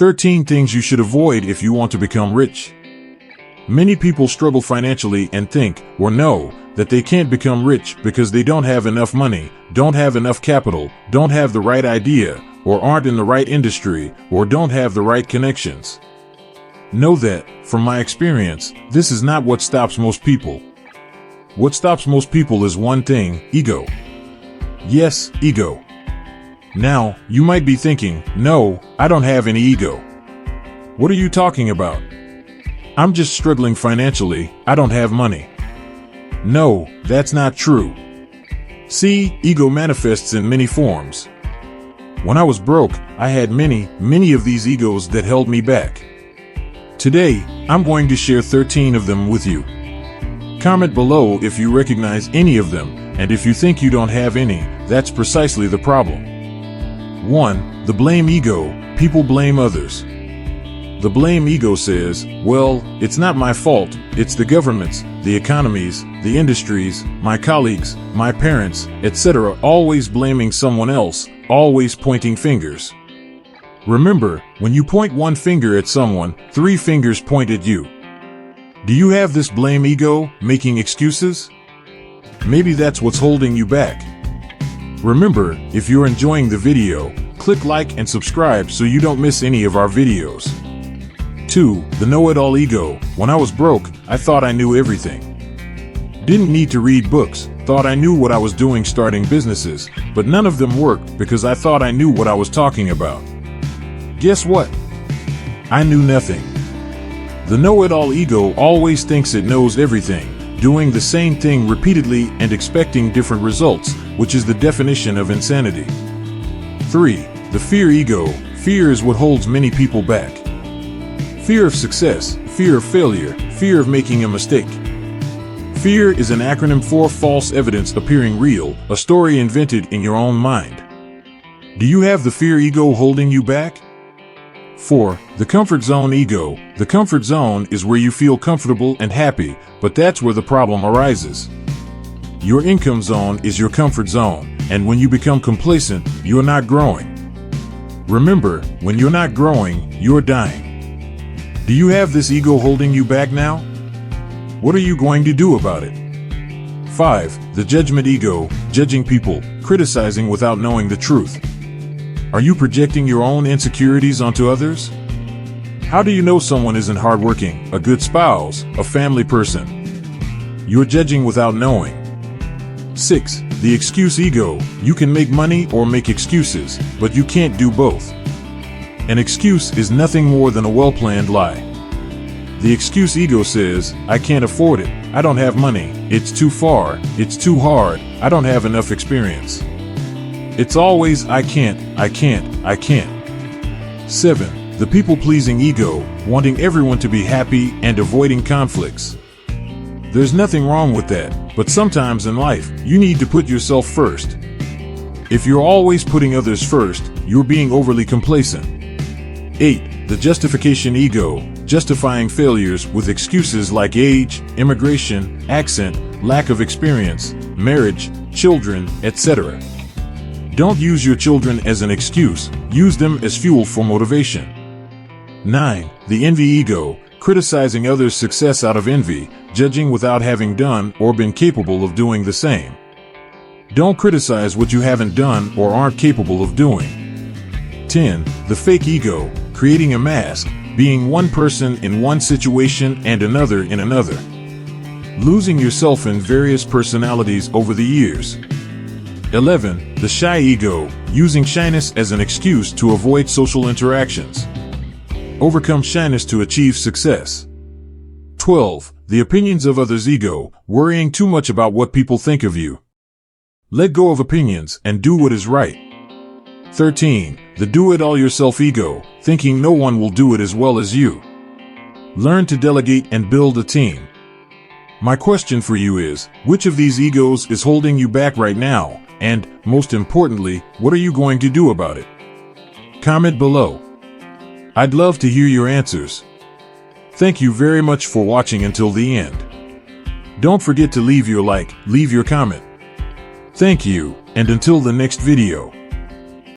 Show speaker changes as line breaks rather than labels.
13 things you should avoid if you want to become rich. Many people struggle financially and think, or know, that they can't become rich because they don't have enough money, don't have enough capital, don't have the right idea, or aren't in the right industry, or don't have the right connections. Know that, from my experience, this is not what stops most people. What stops most people is one thing: ego. Yes, ego. Now, you might be thinking, no, I don't have any ego. What are you talking about? I'm just struggling financially, I don't have money. No, that's not true. See, ego manifests in many forms. When I was broke, I had many of these egos that held me back. Today, I'm going to share 13 of them with you. Comment below if you recognize any of them, and if you think you don't have any, that's precisely the problem. 1. The blame ego. People blame others. The blame ego says, well, it's not my fault, it's the government's, the economies, the industries, my colleagues, my parents, etc., always blaming someone else, always pointing fingers. Remember, when you point one finger at someone, 3 fingers point at you. Do you have this blame ego, making excuses? Maybe that's what's holding you back. Remember, if you're enjoying the video, click like and subscribe so you don't miss any of our videos. 2. The know-it-all ego. When I was broke, I thought I knew everything. Didn't need to read books, thought I knew what I was doing starting businesses, but none of them worked because I thought I knew what I was talking about. Guess what? I knew nothing. The know-it-all ego always thinks it knows everything, doing the same thing repeatedly and expecting different results, which is the definition of insanity. 3. The fear ego. Fear is what holds many people back. Fear of success, fear of failure, fear of making a mistake. Fear is an acronym for false evidence appearing real, a story invented in your own mind. Do you have the fear ego holding you back? 4. The comfort zone ego. The comfort zone is where you feel comfortable and happy, but that's where the problem arises. Your income zone is your comfort zone, and when you become complacent, you're not growing. Remember, when you're not growing, you're dying. Do you have this ego holding you back now? What are you going to do about it? 5. The judgment ego. Judging people, criticizing without knowing the truth. Are you projecting your own insecurities onto others? How do you know someone isn't hardworking, a good spouse, a family person? You're judging without knowing. 6. The excuse ego. You can make money or make excuses, but you can't do both. An excuse is nothing more than a well-planned lie. The excuse ego says, I can't afford it, I don't have money, it's too far, it's too hard, I don't have enough experience. It's always I can't. 7. The people-pleasing ego, wanting everyone to be happy and avoiding conflicts. There's nothing wrong with that, but sometimes in life, you need to put yourself first. If you're always putting others first, you're being overly complacent. 8. The justification ego, justifying failures with excuses like age, immigration, accent, lack of experience, marriage, children, etc. Don't use your children as an excuse, use them as fuel for motivation. 9. The envy ego, criticizing others' success out of envy, judging without having done or been capable of doing the same. Don't criticize what you haven't done or aren't capable of doing. 10. The fake ego, creating a mask, being one person in one situation and another in another. Losing yourself in various personalities over the years. 11. The shy ego, using shyness as an excuse to avoid social interactions. Overcome shyness to achieve success. 12. The opinions of others ego, worrying too much about what people think of you. Let go of opinions and do what is right. 13. The do-it-all-yourself ego, thinking no one will do it as well as you. Learn to delegate and build a team. My question for you is, which of these egos is holding you back right now? And, most importantly, what are you going to do about it? Comment below. I'd love to hear your answers. Thank you very much for watching until the end. Don't forget to leave your like, leave your comment. Thank you, and until the next video.